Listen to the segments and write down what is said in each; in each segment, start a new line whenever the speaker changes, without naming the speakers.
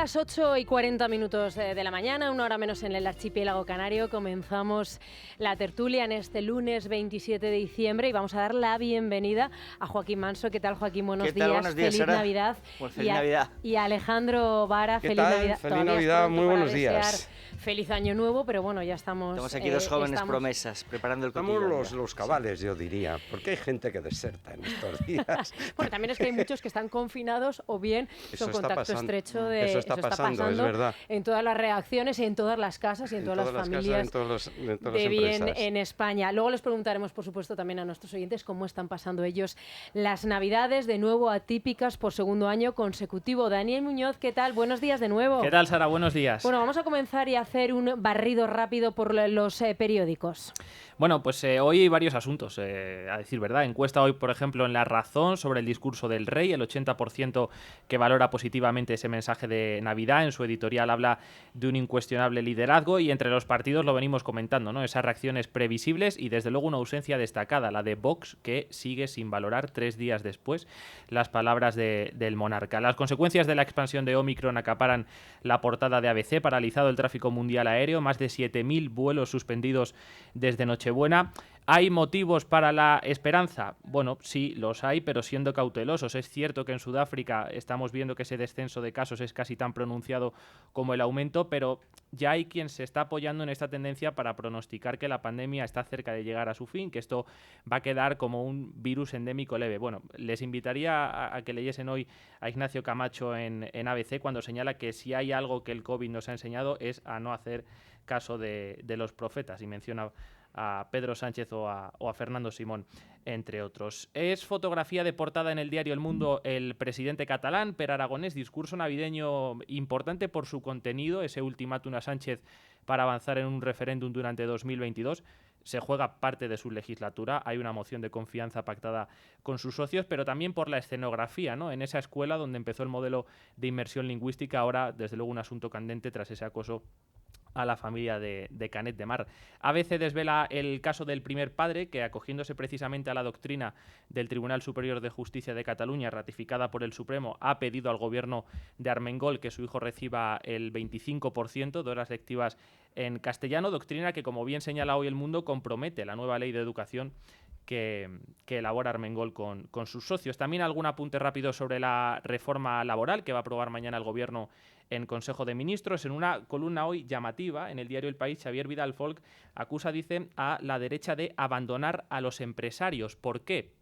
las 8:40 de la mañana, una hora menos en el archipiélago canario. Comenzamos la tertulia en este lunes 27 de diciembre y vamos a dar la bienvenida a Joaquín Manso. ¿Qué tal, Joaquín? Buenos días.
Buenos días,
Feliz
Sara.
Navidad.
Pues feliz Navidad.
Y a Alejandro Vara,
¿Qué
feliz
tal?
Navidad.
Feliz
Todavía es
Navidad,
pronto
muy
para
buenos días.
desear Feliz año nuevo, pero bueno, ya estamos...
Estamos aquí dos jóvenes promesas, preparando el
Estamos
cotillón.
los cabales, yo diría, porque hay gente que deserta en estos días.
Bueno, también es que hay muchos que están confinados o bien
Eso
son
está
contacto
pasando.
estrecho de...
Eso está pasando, es verdad.
En todas las reacciones, en todas las casas y en todas las familias
en todas las
de bien
empresas.
en España. Luego les preguntaremos, por supuesto, también a nuestros oyentes cómo están pasando ellos las Navidades, de nuevo atípicas por segundo año consecutivo. Daniel Muñoz, ¿qué tal? Buenos días de nuevo.
¿Qué tal, Sara? Buenos días.
Bueno, vamos a comenzar y hacer un barrido rápido por los periódicos.
Bueno, pues hoy hay varios asuntos, a decir verdad. Encuesta hoy, por ejemplo, en La Razón sobre el discurso del rey. El 80% que valora positivamente ese mensaje de Navidad. En su editorial habla de un incuestionable liderazgo y entre los partidos lo venimos comentando, ¿no? Esas reacciones previsibles y desde luego una ausencia destacada, la de Vox, que sigue sin valorar 3 días después las palabras del monarca. Las consecuencias de la expansión de Omicron acaparan la portada de ABC, paralizado el tráfico mundial aéreo, más de 7.000 vuelos suspendidos desde Nochebuena. ¿Hay motivos para la esperanza? Bueno, sí, los hay, pero siendo cautelosos. Es cierto que en Sudáfrica estamos viendo que ese descenso de casos es casi tan pronunciado como el aumento, pero ya hay quien se está apoyando en esta tendencia para pronosticar que la pandemia está cerca de llegar a su fin, que esto va a quedar como un virus endémico leve. Bueno, les invitaría a que leyesen hoy a Ignacio Camacho en ABC cuando señala que si hay algo que el COVID nos ha enseñado es a no hacer caso de los profetas, y menciona a Pedro Sánchez o a Fernando Simón, entre otros. Es fotografía de portada en el diario El Mundo el presidente catalán, Per Aragonés, discurso navideño importante por su contenido, ese ultimátum a Sánchez para avanzar en un referéndum durante 2022. Se juega parte de su legislatura, hay una moción de confianza pactada con sus socios, pero también por la escenografía, ¿no? En esa escuela donde empezó el modelo de inmersión lingüística, ahora desde luego un asunto candente tras ese acoso a la familia de Canet de Mar. ABC desvela el caso del primer padre que, acogiéndose precisamente a la doctrina del Tribunal Superior de Justicia de Cataluña, ratificada por el Supremo, ha pedido al gobierno de Armengol que su hijo reciba el 25% de horas lectivas en castellano, doctrina que, como bien señala hoy El Mundo, compromete la nueva ley de educación que elabora Armengol con sus socios. También algún apunte rápido sobre la reforma laboral que va a aprobar mañana el Gobierno en Consejo de Ministros. En una columna hoy llamativa en el diario El País, Xavier Vidal Folk acusa, dice, a la derecha de abandonar a los empresarios. ¿Por qué?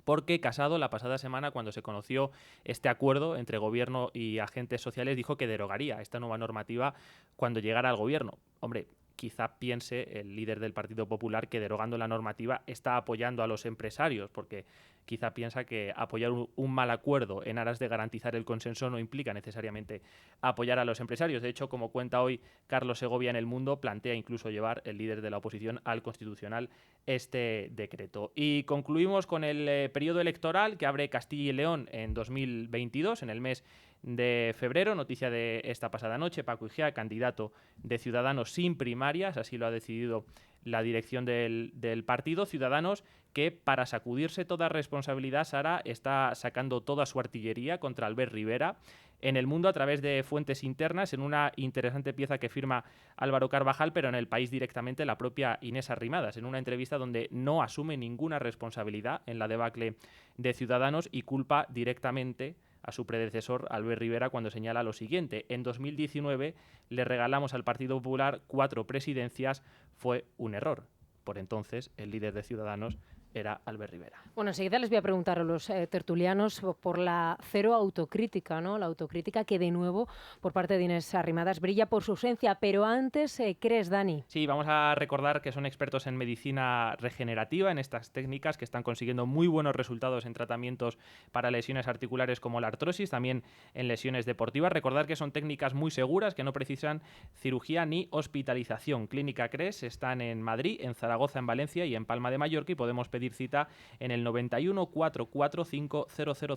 Porque Casado, la pasada semana, cuando se conoció este acuerdo entre gobierno y agentes sociales, dijo que derogaría esta nueva normativa cuando llegara al gobierno. Hombre, quizá piense el líder del Partido Popular que derogando la normativa está apoyando a los empresarios, porque quizá piensa que apoyar un mal acuerdo en aras de garantizar el consenso no implica necesariamente apoyar a los empresarios. De hecho, como cuenta hoy Carlos Segovia en El Mundo, plantea incluso llevar el líder de la oposición al Constitucional este decreto. Y concluimos con el periodo electoral que abre Castilla y León en 2022, en el mes de febrero, noticia de esta pasada noche. Paco Igea, candidato de Ciudadanos sin primarias, así lo ha decidido la dirección del partido. Ciudadanos que, para sacudirse toda responsabilidad, Sara, está sacando toda su artillería contra Albert Rivera en El Mundo a través de fuentes internas, en una interesante pieza que firma Álvaro Carvajal, pero en El País directamente la propia Inés Arrimadas, en una entrevista donde no asume ninguna responsabilidad en la debacle de Ciudadanos y culpa directamente a su predecesor, Albert Rivera, cuando señala lo siguiente: en 2019 le regalamos al Partido Popular 4 presidencias, fue un error. Por entonces, el líder de Ciudadanos era Albert Rivera.
Bueno, enseguida les voy a preguntar a los tertulianos por la cero autocrítica, ¿no? La autocrítica que, de nuevo, por parte de Inés Arrimadas, brilla por su ausencia. Pero antes, ¿crees, Dani?
Sí, vamos a recordar que son expertos en medicina regenerativa, en estas técnicas que están consiguiendo muy buenos resultados en tratamientos para lesiones articulares como la artrosis, también en lesiones deportivas. Recordar que son técnicas muy seguras, que no precisan cirugía ni hospitalización. Clínica CRES están en Madrid, en Zaragoza, en Valencia y en Palma de Mallorca, y podemos pedir pedir cita en el 91 445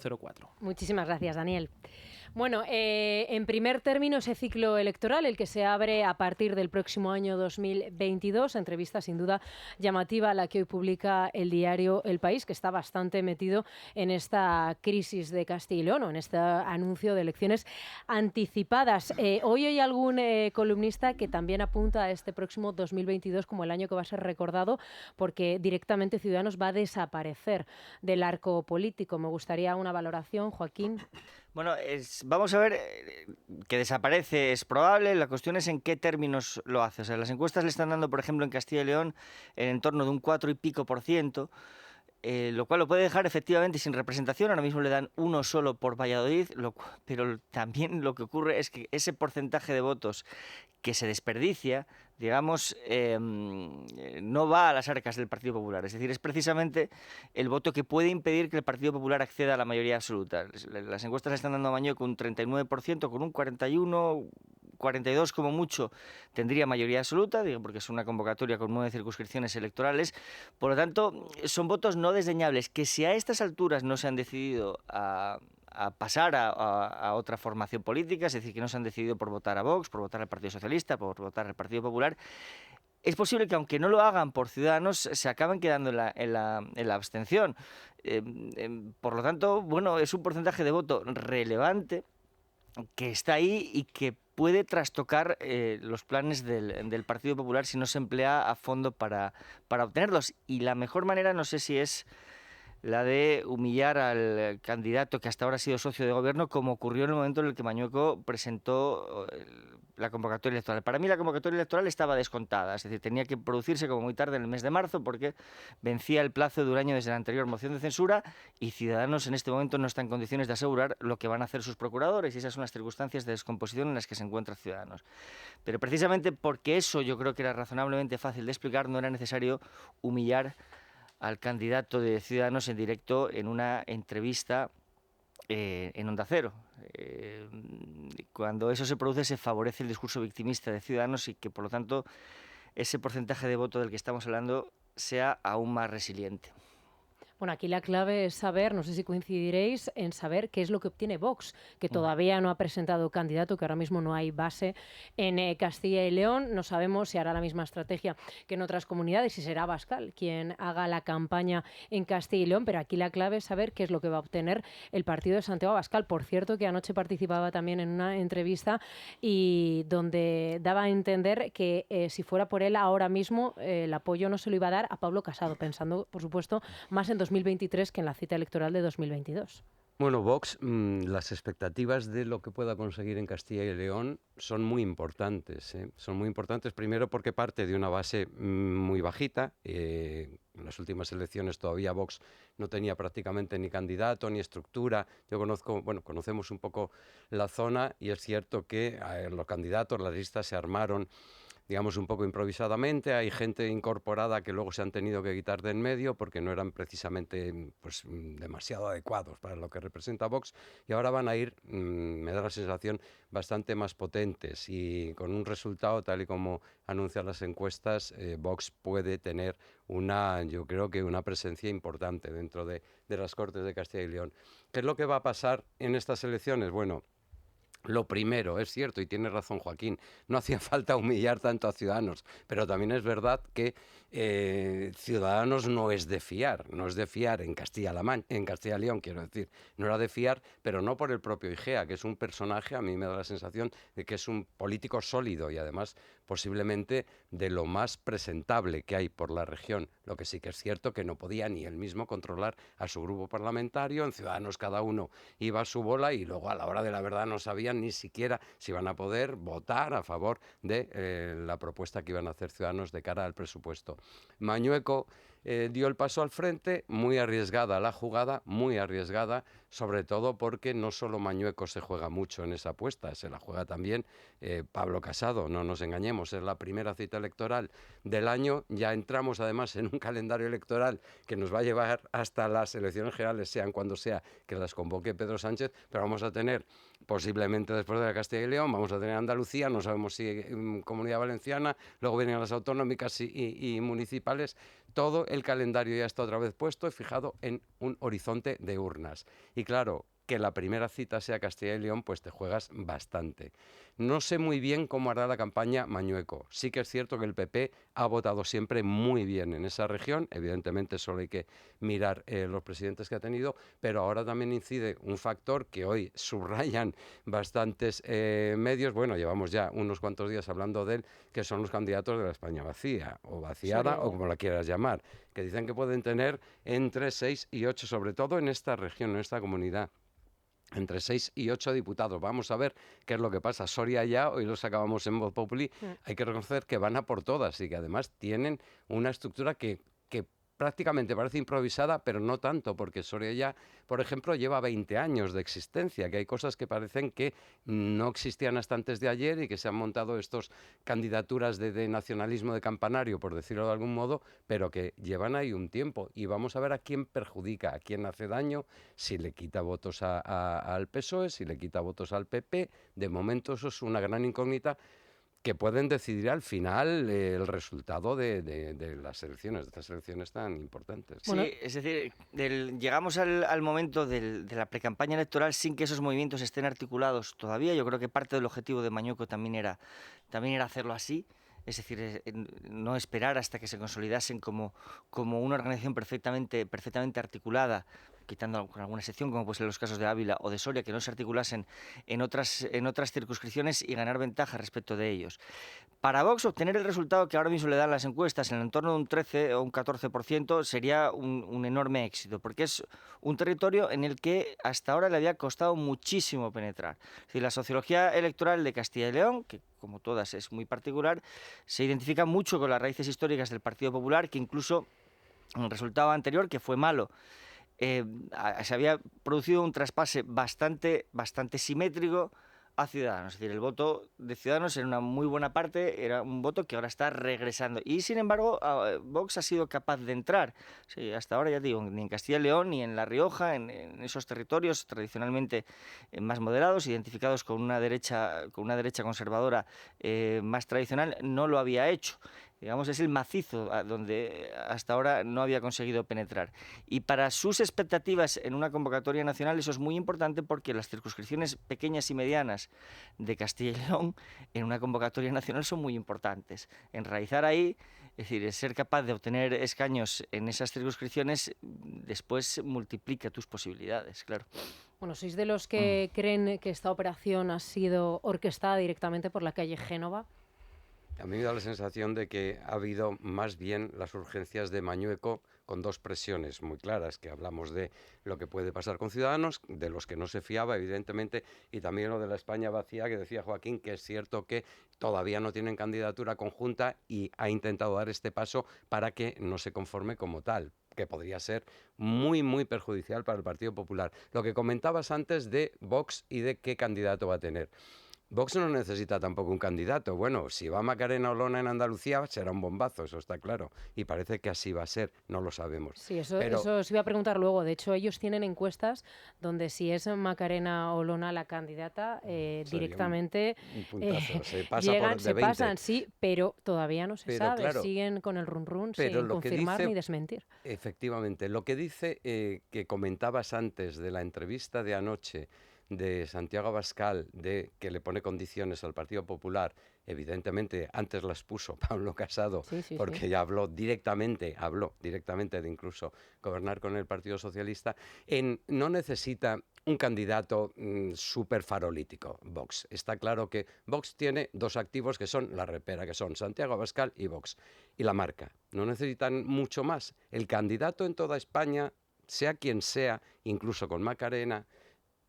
0004.
Muchísimas gracias, Daniel. Bueno, en primer término, ese ciclo electoral, el que se abre a partir del próximo año 2022, entrevista sin duda llamativa la que hoy publica el diario El País, que está bastante metido en esta crisis de Castilla y León, o en este anuncio de elecciones anticipadas. Hoy hay algún columnista que también apunta a este próximo 2022 como el año que va a ser recordado, porque directamente Ciudadanos va a desaparecer del arco político. Me gustaría una valoración, Joaquín.
Bueno, vamos a ver, que desaparece es probable, la cuestión es en qué términos lo hace. O sea, las encuestas le están dando, por ejemplo, en Castilla y León, en torno de un 4 y pico %, lo cual lo puede dejar efectivamente sin representación. Ahora mismo le dan uno solo por Valladolid, pero también lo que ocurre es que ese porcentaje de votos que se desperdicia, digamos, no va a las arcas del Partido Popular. Es decir, es precisamente el voto que puede impedir que el Partido Popular acceda a la mayoría absoluta. Las encuestas le están dando a Mañueco un 39%, con un 41, 42 como mucho tendría mayoría absoluta, digo, porque es una convocatoria con 9 circunscripciones electorales. Por lo tanto, son votos no desdeñables que, si a estas alturas no se han decidido a pasar a otra formación política, es decir, que no se han decidido por votar a Vox, por votar al Partido Socialista, por votar al Partido Popular, es posible que, aunque no lo hagan por Ciudadanos, se acaben quedando en la abstención. Por lo tanto, bueno, es un porcentaje de voto relevante que está ahí y que puede trastocar los planes del Partido Popular si no se emplea a fondo para obtenerlos. Y la mejor manera, no sé si es la de humillar al candidato que hasta ahora ha sido socio de gobierno, como ocurrió en el momento en el que Mañueco presentó la convocatoria electoral. Para mí la convocatoria electoral estaba descontada, es decir, tenía que producirse como muy tarde en el mes de marzo, porque vencía el plazo de un año desde la anterior moción de censura, y Ciudadanos en este momento no está en condiciones de asegurar lo que van a hacer sus procuradores, y esas son las circunstancias de descomposición en las que se encuentra Ciudadanos. Pero precisamente porque eso yo creo que era razonablemente fácil de explicar, no era necesario humillar al candidato de Ciudadanos en directo en una entrevista en Onda Cero. Cuando eso se produce, se favorece el discurso victimista de Ciudadanos, y que, por lo tanto, ese porcentaje de voto del que estamos hablando sea aún más resiliente.
Bueno, aquí la clave es saber, no sé si coincidiréis, en saber qué es lo que obtiene Vox, que todavía no ha presentado candidato, que ahora mismo no hay base en Castilla y León. No sabemos si hará la misma estrategia que en otras comunidades, si será Abascal quien haga la campaña en Castilla y León, pero aquí la clave es saber qué es lo que va a obtener el partido de Santiago Abascal. Por cierto, que anoche participaba también en una entrevista y donde daba a entender que si fuera por él ahora mismo el apoyo no se lo iba a dar a Pablo Casado, pensando, por supuesto, más en 2023 que en la cita electoral de 2022.
Bueno, Vox, las expectativas de lo que pueda conseguir en Castilla y León son muy importantes. Son muy importantes, primero porque parte de una base muy bajita. En las últimas elecciones todavía Vox no tenía prácticamente ni candidato ni estructura. Conocemos un poco la zona, y es cierto que los candidatos, las listas se armaron, digamos, un poco improvisadamente. Hay gente incorporada que luego se han tenido que quitar de en medio porque no eran precisamente demasiado adecuados para lo que representa Vox, y ahora van a ir, me da la sensación, bastante más potentes, y con un resultado tal y como anuncian las encuestas, Vox puede tener yo creo que una presencia importante dentro de las Cortes de Castilla y León. ¿Qué es lo que va a pasar en estas elecciones? Bueno, lo primero, es cierto, y tiene razón Joaquín, no hacía falta humillar tanto a Ciudadanos, pero también es verdad que Ciudadanos no es de fiar en Castilla y León, quiero decir, no era de fiar, pero no por el propio Igea, que es un personaje, a mí me da la sensación de que es un político sólido y además posiblemente de lo más presentable que hay por la región. Lo que sí que es cierto que no podía ni él mismo controlar a su grupo parlamentario. En Ciudadanos cada uno iba a su bola, y luego a la hora de la verdad no sabían ni siquiera si iban a poder votar a favor de la propuesta que iban a hacer Ciudadanos de cara al presupuesto. Mañueco dio el paso al frente, muy arriesgada la jugada, muy arriesgada, sobre todo porque no solo Mañueco se juega mucho en esa apuesta, se la juega también Pablo Casado, no nos engañemos, es la primera cita electoral del año, ya entramos además en un calendario electoral que nos va a llevar hasta las elecciones generales, sean cuando sea que las convoque Pedro Sánchez, pero vamos a tener posiblemente después de la Castilla y León, vamos a tener Andalucía, no sabemos si Comunidad Valenciana, luego vienen las autonómicas y municipales, todo el calendario ya está otra vez puesto y fijado en un horizonte de urnas. Y claro, que la primera cita sea Castilla y León, pues te juegas bastante. No sé muy bien cómo hará la campaña Mañueco. Sí que es cierto que el PP ha votado siempre muy bien en esa región. Evidentemente solo hay que mirar los presidentes que ha tenido, pero ahora también incide un factor que hoy subrayan bastantes medios. Bueno, llevamos ya unos cuantos días hablando de él, que son los candidatos de la España vacía o vaciada o como la quieras llamar, que dicen que pueden tener entre 6 y 8, sobre todo en esta región, en esta comunidad. Entre 6 y 8 diputados. Vamos a ver qué es lo que pasa. Soria ya, hoy lo sacábamos en Voz Populi, hay que reconocer que van a por todas y que además tienen una estructura que prácticamente parece improvisada, pero no tanto, porque Soria ya, por ejemplo, lleva 20 años de existencia, que hay cosas que parecen que no existían hasta antes de ayer y que se han montado estos candidaturas de nacionalismo de campanario, por decirlo de algún modo, pero que llevan ahí un tiempo. Y vamos a ver a quién perjudica, a quién hace daño, si le quita votos al PSOE, si le quita votos al PP. De momento eso es una gran incógnita que pueden decidir al final el resultado de las elecciones, de estas elecciones tan importantes.
Sí, es decir, llegamos al momento de la precampaña electoral sin que esos movimientos estén articulados todavía. Yo creo que parte del objetivo de Mañueco también era hacerlo así. Es decir, no esperar hasta que se consolidasen como una organización perfectamente articulada, quitando alguna excepción, como puede ser los casos de Ávila o de Soria, que no se articulasen en otras circunscripciones y ganar ventaja respecto de ellos. Para Vox, obtener el resultado que ahora mismo le dan las encuestas en el entorno de un 13 o un 14% sería un enorme éxito, porque es un territorio en el que hasta ahora le había costado muchísimo penetrar. Es decir, la sociología electoral de Castilla y León, que como todas es muy particular, se identifica mucho con las raíces históricas del Partido Popular, que incluso en el resultado anterior, que fue malo, se había producido un traspase bastante simétrico a Ciudadanos. Es decir, el voto de Ciudadanos en una muy buena parte era un voto que ahora está regresando. Y sin embargo, Vox ha sido capaz de entrar. Sí, hasta ahora, ya digo, ni en Castilla y León ni en La Rioja, en esos territorios tradicionalmente más moderados, identificados con una derecha conservadora más tradicional, no lo había hecho. Digamos, es el macizo donde hasta ahora no había conseguido penetrar. Y para sus expectativas en una convocatoria nacional eso es muy importante, porque las circunscripciones pequeñas y medianas de Castilla y León en una convocatoria nacional son muy importantes. Enraizar ahí, es decir, ser capaz de obtener escaños en esas circunscripciones, después multiplica tus posibilidades, claro.
Bueno, ¿sois de los que creen que esta operación ha sido orquestada directamente por la calle Génova?
A mí me da la sensación de que ha habido más bien las urgencias de Mañueco con dos presiones muy claras, que hablamos de lo que puede pasar con Ciudadanos, de los que no se fiaba, evidentemente, y también lo de la España vacía, que decía Joaquín, que es cierto que todavía no tienen candidatura conjunta y ha intentado dar este paso para que no se conforme como tal, que podría ser muy, muy perjudicial para el Partido Popular. Lo que comentabas antes de Vox y de qué candidato va a tener. Vox no necesita tampoco un candidato. Bueno, si va Macarena Olona en Andalucía será un bombazo, eso está claro. Y parece que así va a ser, no lo sabemos.
Sí, eso os iba a preguntar luego. De hecho, ellos tienen encuestas donde si es Macarena Olona la candidata, directamente
un puntazo, se pasa
llegan,
por de
se
20.
pasan, sí, pero todavía no se sabe.
Claro,
siguen con el run
pero
sin
lo que
confirmar
dice,
ni desmentir.
Efectivamente, lo que dice que comentabas antes de la entrevista de anoche de Santiago Abascal, de que le pone condiciones al Partido Popular, evidentemente antes las puso Pablo Casado, porque ya habló directamente de incluso gobernar con el Partido Socialista, no necesita un candidato súper farolítico, Vox. Está claro que Vox tiene dos activos que son la repera, que son Santiago Abascal y Vox, y la marca. No necesitan mucho más. El candidato en toda España, sea quien sea, incluso con Macarena,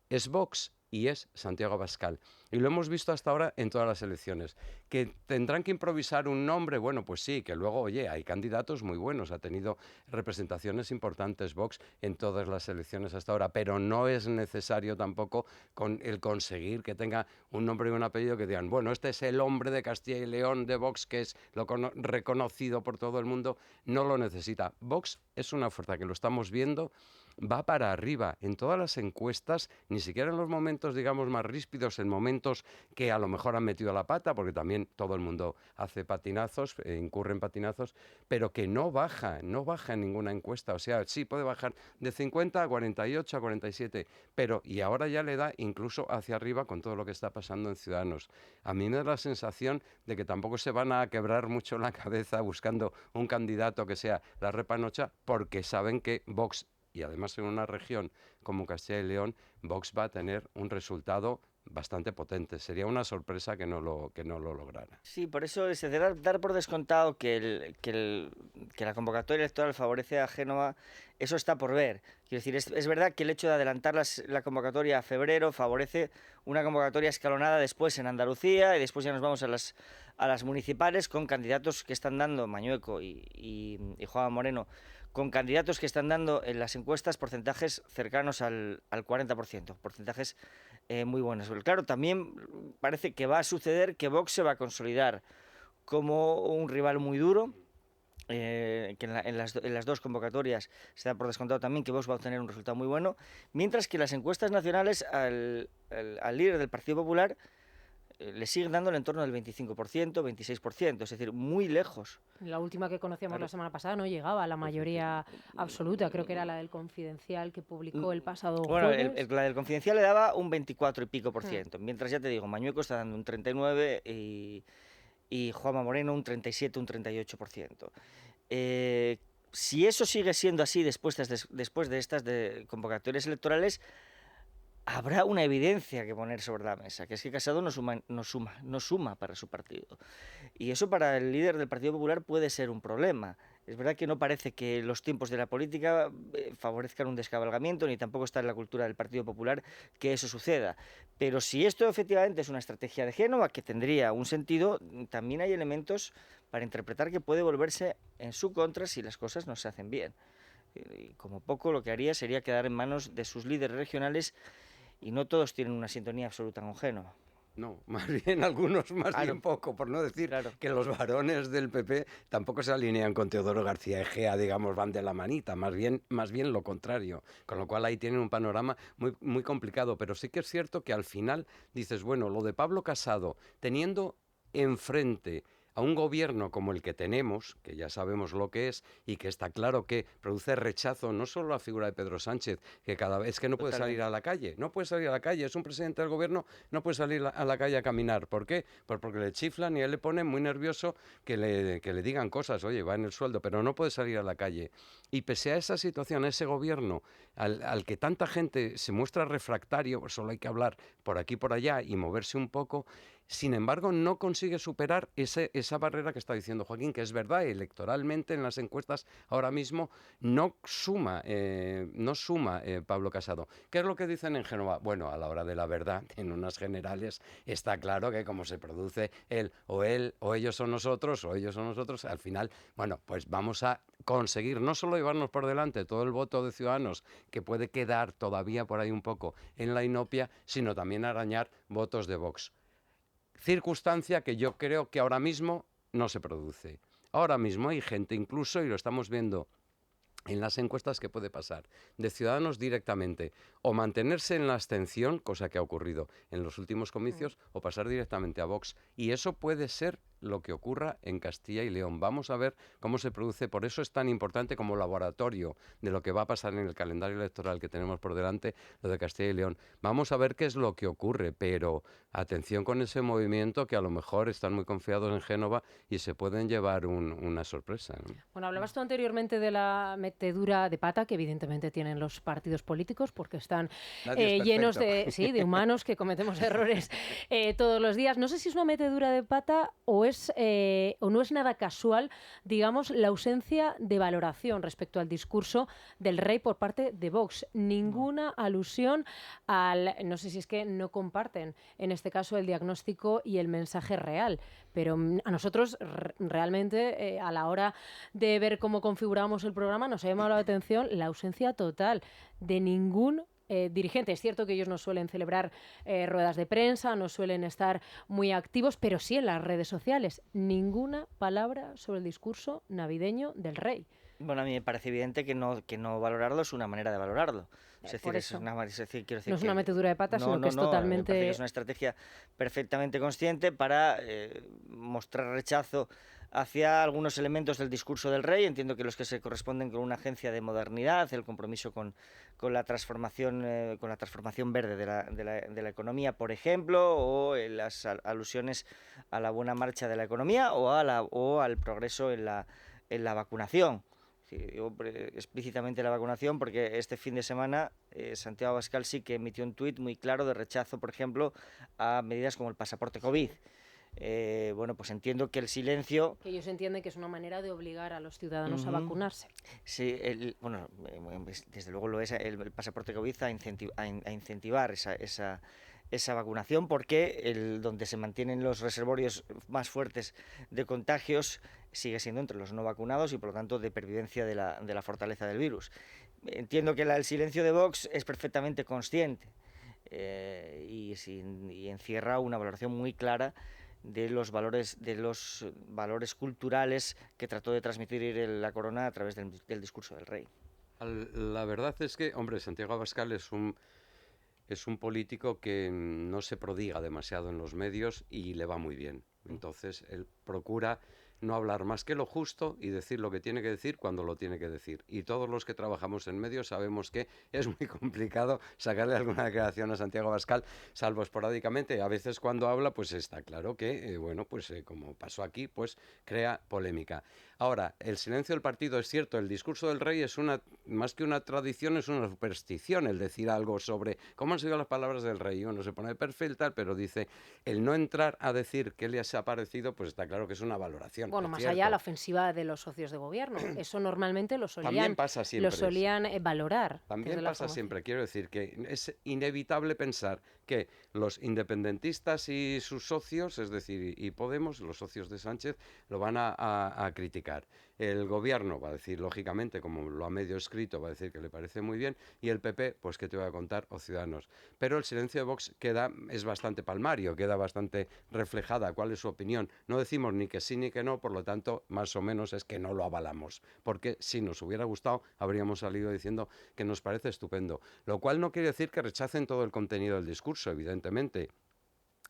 es Vox y es Santiago Abascal. Y lo hemos visto hasta ahora en todas las elecciones. ¿Que tendrán que improvisar un nombre? Bueno, pues sí, que luego, oye, hay candidatos muy buenos. Ha tenido representaciones importantes Vox en todas las elecciones hasta ahora, pero no es necesario tampoco con el conseguir que tenga un nombre y un apellido que digan, bueno, este es el hombre de Castilla y León de Vox, que es reconocido por todo el mundo. No lo necesita. Vox es una fuerza que lo estamos viendo va para arriba en todas las encuestas, ni siquiera en los momentos, digamos, más ríspidos, en momentos que a lo mejor han metido la pata, porque también todo el mundo hace patinazos, incurre en patinazos, pero que no baja en ninguna encuesta. O sea, sí puede bajar de 50 a 48, a 47, pero y ahora ya le da incluso hacia arriba con todo lo que está pasando en Ciudadanos. A mí me da la sensación de que tampoco se van a quebrar mucho la cabeza buscando un candidato que sea la repanocha, porque saben que Vox, y además en una región como Castilla y León, Vox va a tener un resultado bastante potente. Sería una sorpresa que no lo lograra.
Sí, por eso es dar por descontado que la convocatoria electoral favorece a Génova, eso está por ver. Quiero decir, es verdad que el hecho de adelantar la convocatoria a febrero favorece una convocatoria escalonada después en Andalucía y después ya nos vamos a las municipales con candidatos que están dando, Mañueco y Juan Moreno, con candidatos que están dando en las encuestas porcentajes cercanos al 40%, porcentajes muy buenos. Pero claro, también parece que va a suceder que Vox se va a consolidar como un rival muy duro, que en las dos convocatorias se da por descontado también que Vox va a obtener un resultado muy bueno, mientras que las encuestas nacionales al líder del Partido Popular le siguen dando en el entorno del 25%, 26%, es decir, muy lejos.
La última que conocíamos la semana pasada no llegaba a la mayoría absoluta, creo que era la del Confidencial que publicó el pasado jueves.
La del Confidencial le daba un 24 y pico por ciento, mientras ya te digo, Mañueco está dando un 39 y Juanma Moreno un 37, un 38%. Si eso sigue siendo así después de estas convocatorias electorales, habrá una evidencia que poner sobre la mesa, que es que Casado no suma para su partido. Y eso para el líder del Partido Popular puede ser un problema. Es verdad que no parece que los tiempos de la política favorezcan un descabalgamiento, ni tampoco está en la cultura del Partido Popular que eso suceda. Pero si esto efectivamente es una estrategia de Génova, que tendría un sentido, también hay elementos para interpretar que puede volverse en su contra si las cosas no se hacen bien. Y como poco lo que haría sería quedar en manos de sus líderes regionales, y no todos tienen una sintonía absoluta con Génova.
No, más bien algunos más bien poco, por no decir que los varones del PP tampoco se alinean con Teodoro García Egea, digamos, van de la manita, más bien lo contrario, con lo cual ahí tienen un panorama muy, muy complicado, pero sí que es cierto que al final dices, bueno, lo de Pablo Casado, teniendo enfrente a un gobierno como el que tenemos, que ya sabemos lo que es, y que está claro que produce rechazo no solo a la figura de Pedro Sánchez, que cada vez que no puede salir a la calle, es un presidente del gobierno, no puede salir a la calle a caminar. ¿Por qué? Pues porque le chiflan y a él le pone muy nervioso que le digan cosas, oye, va en el sueldo, pero no puede salir a la calle. Y pese a esa situación, a ese gobierno al que tanta gente se muestra refractario, solo hay que hablar por aquí por allá y moverse un poco. Sin embargo, no consigue superar esa barrera que está diciendo Joaquín, que es verdad, electoralmente en las encuestas ahora mismo no suma Pablo Casado. ¿Qué es lo que dicen en Génova? Bueno, a la hora de la verdad, en unas generales, está claro que como se produce él, o ellos son nosotros, al final, bueno, pues vamos a conseguir no solo llevarnos por delante todo el voto de Ciudadanos, que puede quedar todavía por ahí un poco en la inopia, sino también arañar votos de Vox. Circunstancia que yo creo que ahora mismo no se produce. Ahora mismo hay gente incluso, y lo estamos viendo en las encuestas, que puede pasar de Ciudadanos directamente o mantenerse en la abstención, cosa que ha ocurrido en los últimos comicios, o pasar directamente a Vox. Y eso puede ser lo que ocurra en Castilla y León. Vamos a ver cómo se produce. Por eso es tan importante como laboratorio de lo que va a pasar en el calendario electoral que tenemos por delante, lo de Castilla y León. Vamos a ver qué es lo que ocurre, pero atención con ese movimiento, que a lo mejor están muy confiados en Génova y se pueden llevar una sorpresa, ¿no?
Bueno, hablabas tú anteriormente de la metedura de pata que evidentemente tienen los partidos políticos, porque están llenos de humanos que cometemos errores todos los días. No sé si es una metedura de pata o no es nada casual, digamos, la ausencia de valoración respecto al discurso del rey por parte de Vox. Ninguna alusión no sé si es que no comparten, en este caso, el diagnóstico y el mensaje real, pero a nosotros realmente, a la hora de ver cómo configuramos el programa, nos ha llamado la atención la ausencia total de ningún dirigente. Es cierto que ellos no suelen celebrar ruedas de prensa, no suelen estar muy activos, pero sí en las redes sociales. Ninguna palabra sobre el discurso navideño del rey.
Bueno, a mí me parece evidente que no valorarlo es una manera de valorarlo. Es decir,
Por eso.
quiero decir
No es una
que
metedura de pata, sino que es
me parece que
totalmente...
es una estrategia perfectamente consciente para mostrar rechazo hacia algunos elementos del discurso del rey. Entiendo que los que se corresponden con una agencia de modernidad, el compromiso con la transformación verde de la economía, por ejemplo, o las alusiones a la buena marcha de la economía o al progreso en la vacunación. Sí, digo explícitamente la vacunación porque este fin de semana Santiago Abascal sí que emitió un tuit muy claro de rechazo, por ejemplo, a medidas como el pasaporte COVID. Bueno, pues entiendo que el silencio...
Que ellos entienden que es una manera de obligar a los ciudadanos a vacunarse.
Sí, bueno, desde luego lo es el pasaporte COVID a incentivar esa vacunación porque donde se mantienen los reservorios más fuertes de contagios sigue siendo entre los no vacunados y por lo tanto de pervivencia de la fortaleza del virus. Entiendo que el silencio de Vox es perfectamente consciente y encierra una valoración muy clara de los valores culturales que trató de transmitir la corona a través del discurso del rey.
La verdad es que, hombre, Santiago Abascal es un político que no se prodiga demasiado en los medios y le va muy bien. Entonces, él procura no hablar más que lo justo y decir lo que tiene que decir cuando lo tiene que decir. Y todos los que trabajamos en medios sabemos que es muy complicado sacarle alguna declaración a Santiago Abascal, salvo esporádicamente. A veces cuando habla, pues está claro que, como pasó aquí, pues crea polémica. Ahora, el silencio del partido es cierto, el discurso del rey es más que una tradición, es una superstición el decir algo sobre cómo han sido las palabras del rey. Uno se pone de perfil tal, pero dice, el no entrar a decir qué les ha parecido, pues está claro que es una valoración.
Bueno, más allá de la ofensiva de los socios de gobierno. Eso normalmente lo solían valorar.
También pasa siempre. Quiero decir que es inevitable pensar que los independentistas y sus socios, es decir, y Podemos, los socios de Sánchez, lo van a criticar. El gobierno va a decir, lógicamente, como lo ha medio escrito, va a decir que le parece muy bien, y el PP, pues ¿qué te voy a contar? O Ciudadanos. Pero el silencio de Vox es bastante palmario, queda bastante reflejada cuál es su opinión. No decimos ni que sí ni que no, por lo tanto, más o menos es que no lo avalamos. Porque si nos hubiera gustado, habríamos salido diciendo que nos parece estupendo. Lo cual no quiere decir que rechacen todo el contenido del discurso, evidentemente.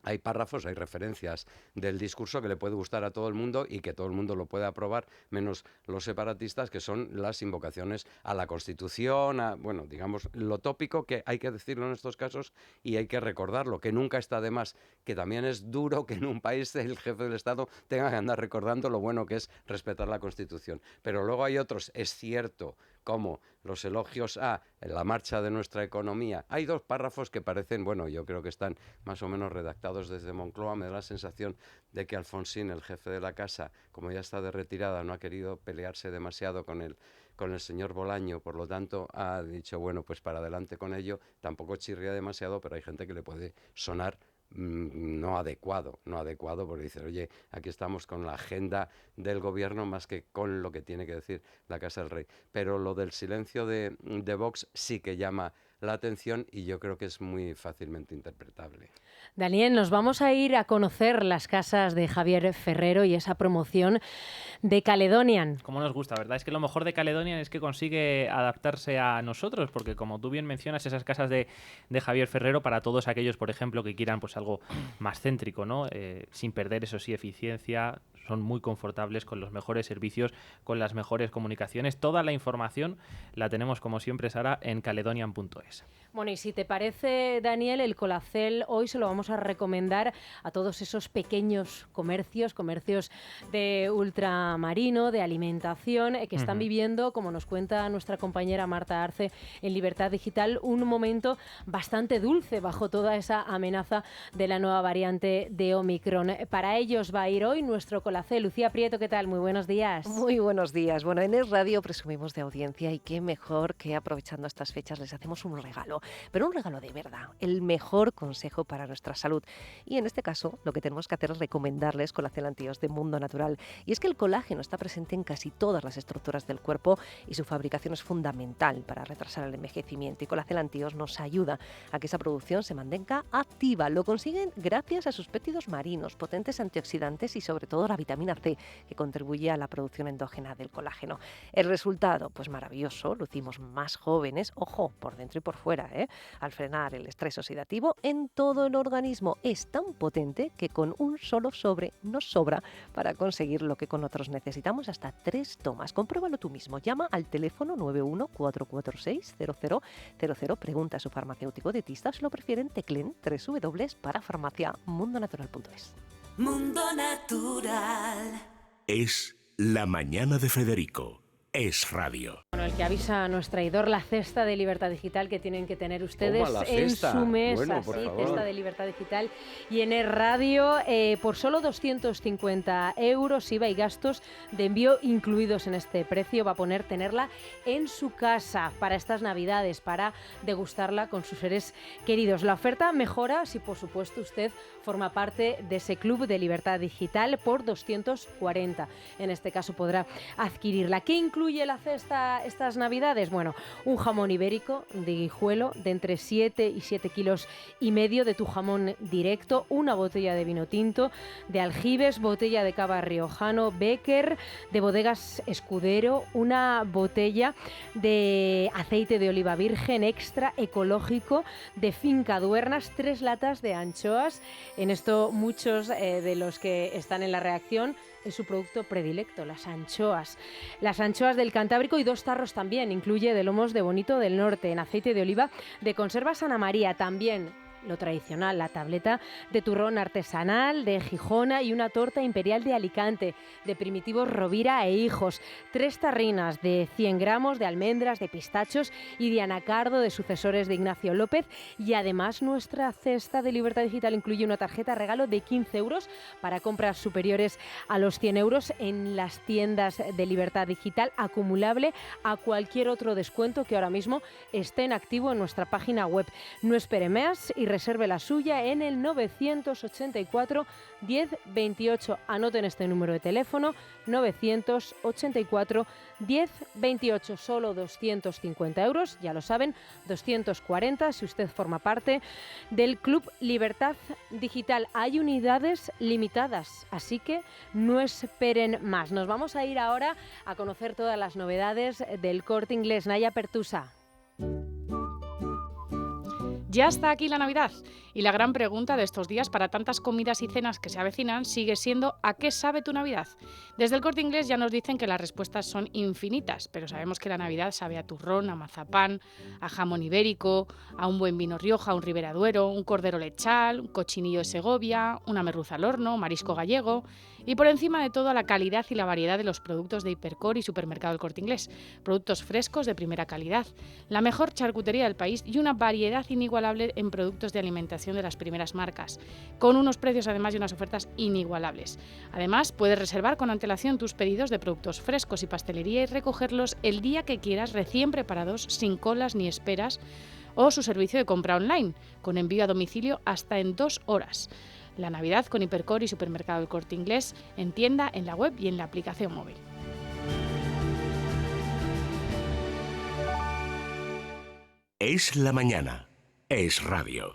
Hay párrafos, hay referencias del discurso que le puede gustar a todo el mundo y que todo el mundo lo puede aprobar, menos los separatistas, que son las invocaciones a la Constitución, digamos, lo tópico, que hay que decirlo en estos casos y hay que recordarlo, que nunca está de más, que también es duro que en un país el jefe del Estado tenga que andar recordando lo bueno que es respetar la Constitución. Pero luego hay otros, es cierto, como los elogios a la marcha de nuestra economía. Hay dos párrafos que parecen, yo creo que están más o menos redactados desde Moncloa. Me da la sensación de que Alfonsín, el jefe de la casa, como ya está de retirada, no ha querido pelearse demasiado con el señor Bolaño, por lo tanto ha dicho, pues para adelante con ello. Tampoco chirría demasiado, pero hay gente que le puede sonar no adecuado, porque dice, oye, aquí estamos con la agenda del gobierno más que con lo que tiene que decir la Casa del Rey. Pero lo del silencio de Vox sí que llama la atención y yo creo que es muy fácilmente interpretable.
Daniel, nos vamos a ir a conocer las casas de Javier Ferrero y esa promoción de Caledonian.
Como nos gusta, ¿verdad? Es que lo mejor de Caledonian es que consigue adaptarse a nosotros, porque como tú bien mencionas, esas casas de Javier Ferrero, para todos aquellos, por ejemplo, que quieran pues algo más céntrico, ¿no? Sin perder, eso sí, eficiencia, son muy confortables, con los mejores servicios, con las mejores comunicaciones. Toda la información la tenemos, como siempre, Sara, en caledonian.es.
Bueno, y si te parece, Daniel, el Colacel hoy se lo vamos a recomendar a todos esos pequeños comercios de ultramarino, de alimentación, que están viviendo, como nos cuenta nuestra compañera Marta Arce en Libertad Digital, un momento bastante dulce bajo toda esa amenaza de la nueva variante de Omicron. Para ellos va a ir hoy nuestro Colacel. Lucía Prieto, ¿qué tal? Muy buenos días.
Muy buenos días. Bueno, en Es Radio presumimos de audiencia y qué mejor que aprovechando estas fechas les hacemos un regalo. pero un regalo de verdad, el mejor consejo para nuestra salud. Y en este caso, lo que tenemos que hacer es recomendarles Colacel Anti-Oss de Mundo Natural. Y es que el colágeno está presente en casi todas las estructuras del cuerpo y su fabricación es fundamental para retrasar el envejecimiento. Y Colacel Anti-Oss nos ayuda a que esa producción se mantenga activa. Lo consiguen gracias a sus péptidos marinos, potentes antioxidantes y sobre todo la vitamina C, que contribuye a la producción endógena del colágeno. El resultado, pues maravilloso, lucimos más jóvenes, ojo, por dentro y por fuera, al frenar el estrés oxidativo en todo el organismo. Es tan potente que con un solo sobre nos sobra para conseguir lo que con otros necesitamos hasta 3 tomas. Compruébalo tú mismo. Llama al teléfono 91 446 0000, pregunta a su farmacéutico dietista o si lo prefieren tecleen www.parafarmaciamundonatural.es.
Mundo Natural.
Es La Mañana de Federico. Es radio.
Bueno, el que avisa a nuestro traidor, la cesta de Libertad Digital que tienen que tener ustedes en
cesta.
su mesa.
Bueno, por favor.
Cesta de Libertad Digital y en Es Radio por solo 250 euros, IVA y gastos de envío incluidos en este precio. Va a poder tenerla en su casa para estas Navidades, para degustarla con sus seres queridos. La oferta mejora si, por supuesto, usted forma parte de ese club de Libertad Digital por 240. En este caso podrá adquirirla. ¿Qué incluye la cesta estas Navidades? Bueno, un jamón ibérico de Guijuelo de entre 7 y 7 kilos y medio de tu jamón directo, una botella de vino tinto de Aljibes, botella de cava riojano Becker de Bodegas Escudero, una botella de aceite de oliva virgen extra ecológico de Finca Duernas, 3 latas de anchoas. En esto muchos de los que están en la reacción es su producto predilecto, las anchoas. Las anchoas del Cantábrico y 2 tarros también. Incluye de lomos de Bonito del Norte, en aceite de oliva de Conservas Ana María. También lo tradicional, la tableta de turrón artesanal de Gijona y una torta imperial de Alicante, de Primitivos Rovira e Hijos. 3 tarrinas de 100 gramos de almendras, de pistachos y de anacardo, de sucesores de Ignacio López. Y además nuestra cesta de Libertad Digital incluye una tarjeta regalo de 15 euros para compras superiores a los 100 euros en las tiendas de Libertad Digital, acumulable a cualquier otro descuento que ahora mismo esté en activo en nuestra página web. No espere más y reserve la suya en el 984 10 28. Anoten este número de teléfono, 984 10 28. Solo 250 euros, ya lo saben, 240 si usted forma parte del Club Libertad Digital. Hay unidades limitadas, así que no esperen más. Nos vamos a ir ahora a conocer todas las novedades del Corte Inglés. Naya Pertusa.
Ya está aquí la Navidad y la gran pregunta de estos días para tantas comidas y cenas que se avecinan sigue siendo ¿a qué sabe tu Navidad? Desde el Corte Inglés ya nos dicen que las respuestas son infinitas, pero sabemos que la Navidad sabe a turrón, a mazapán, a jamón ibérico, a un buen vino Rioja, un Ribera Duero, un cordero lechal, un cochinillo de Segovia, una merluza al horno, marisco gallego y por encima de todo a la calidad y la variedad de los productos de Hipercor y Supermercado El Corte Inglés, productos frescos de primera calidad, la mejor charcutería del país y una variedad inigualable en productos de alimentación de las primeras marcas, con unos precios además y unas ofertas inigualables. Además, puedes reservar con antelación tus pedidos de productos frescos y pastelería y recogerlos el día que quieras, recién preparados, sin colas ni esperas, o su servicio de compra online, con envío a domicilio hasta en 2 horas. La Navidad con Hipercor y Supermercado El Corte Inglés en tienda, en la web y en la aplicación móvil.
Es la mañana. Es radio.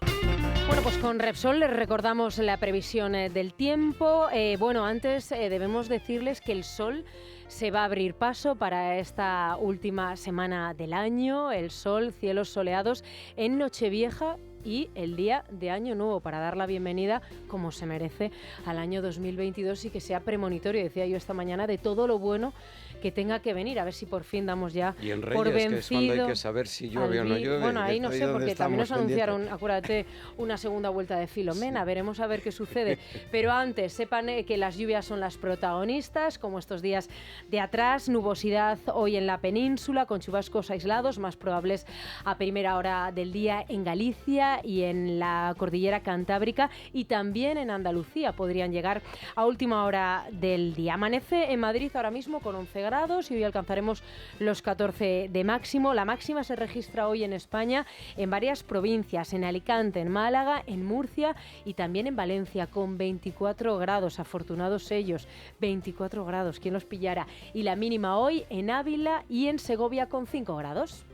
Bueno, pues con Repsol les recordamos la previsión del tiempo. Bueno, antes debemos decirles que el sol se va a abrir paso para esta última semana del año. El sol, cielos soleados en Nochevieja y el día de Año Nuevo, para dar la bienvenida, como se merece, al año 2022 y que sea premonitorio, decía yo esta mañana, de todo lo bueno que tenga que venir. A ver si por fin damos ya
y en
por
Reyes,
vencido.
que es cuando hay que saber si llueve o no llueve.
Bueno, ahí no sé, porque también nos anunciaron,
pendientes.
acuérdate, una segunda vuelta de Filomena. Sí. Veremos a ver qué sucede. Pero antes, sepan que las lluvias son las protagonistas, como estos días de atrás. Nubosidad hoy en la península, con chubascos aislados, más probables a primera hora del día en Galicia. Murcia y en la cordillera Cantábrica, y también en Andalucía podrían llegar a última hora del día. Amanece en Madrid ahora mismo con 11 grados y hoy alcanzaremos los 14 de máximo. La máxima se registra hoy en España en varias provincias, en Alicante, en Málaga, en Murcia y también en Valencia, con 24 grados. Afortunados ellos, 24 grados, ¿quién los pillara? Y la mínima hoy en Ávila y en Segovia con 5 grados.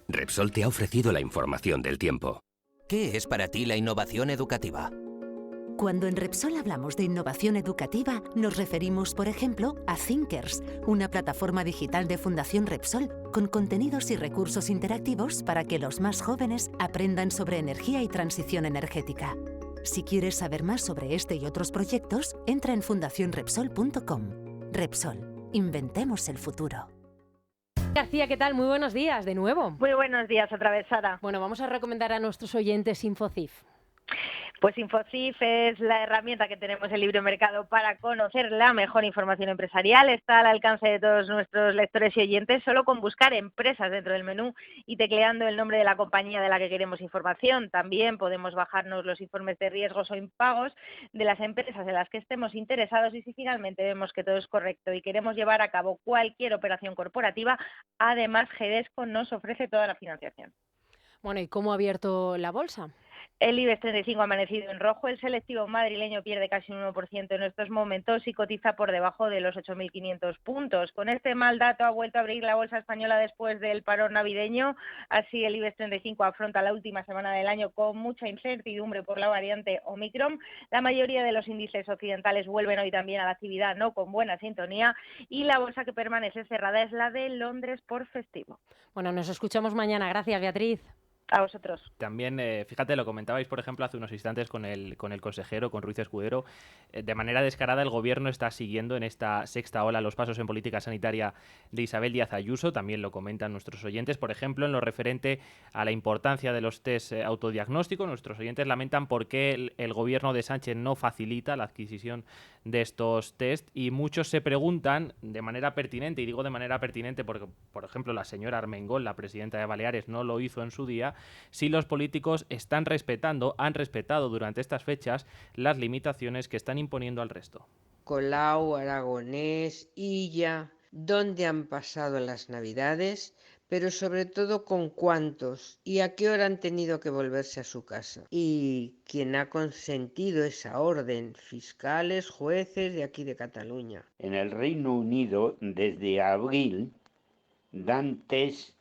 Repsol te ha ofrecido la información del tiempo.
¿Qué es para ti la innovación educativa?
Cuando en Repsol hablamos de innovación educativa, nos referimos, por ejemplo, a Thinkers, una plataforma digital de Fundación Repsol con contenidos y recursos interactivos para que los más jóvenes aprendan sobre energía y transición energética. Si quieres saber más sobre este y otros proyectos, entra en fundacionrepsol.com. Repsol, inventemos el futuro.
García, ¿qué tal? Muy buenos días de nuevo.
Muy buenos días otra vez, Sara.
Bueno, vamos a recomendar a nuestros oyentes Infocif.
Pues Infocif es la herramienta que tenemos en Libre Mercado para conocer la mejor información empresarial. Está al alcance de todos nuestros lectores y oyentes solo con buscar empresas dentro del menú y tecleando el nombre de la compañía de la que queremos información. También podemos bajarnos los informes de riesgos o impagos de las empresas en las que estemos interesados, y si finalmente vemos que todo es correcto y queremos llevar a cabo cualquier operación corporativa, además GEDESCO nos ofrece toda la financiación.
Bueno, ¿y cómo ha abierto la bolsa?
El IBEX 35 ha amanecido en rojo. El selectivo madrileño pierde casi un 1% en estos momentos y cotiza por debajo de los 8.500 puntos. Con este mal dato ha vuelto a abrir la bolsa española después del parón navideño. Así, el IBEX 35 afronta la última semana del año con mucha incertidumbre por la variante Omicron. La mayoría de los índices occidentales vuelven hoy también a la actividad, no con buena sintonía, y la bolsa que permanece cerrada es la de Londres por festivo.
Bueno, nos escuchamos mañana. Gracias, Beatriz.
A vosotros.
También, fíjate, lo comentabais, por ejemplo, hace unos instantes con el consejero, con Ruiz Escudero. De manera descarada, el gobierno está siguiendo en esta sexta ola los pasos en política sanitaria de Isabel Díaz Ayuso. También lo comentan nuestros oyentes. Por ejemplo, en lo referente a la importancia de los test autodiagnósticos, nuestros oyentes lamentan por qué el gobierno de Sánchez no facilita la adquisición de estos test, y muchos se preguntan de manera pertinente, y digo de manera pertinente porque, por ejemplo, la señora Armengol, la presidenta de Baleares, no lo hizo en su día, si los políticos han respetado durante estas fechas las limitaciones que están imponiendo al resto.
Colau, Aragonés, Illa, ¿dónde han pasado las Navidades? Pero sobre todo, ¿con cuántos? ¿Y a qué hora han tenido que volverse a su casa? ¿Y quién ha consentido esa orden? Fiscales, jueces de aquí de Cataluña.
En el Reino Unido, desde abril, dan test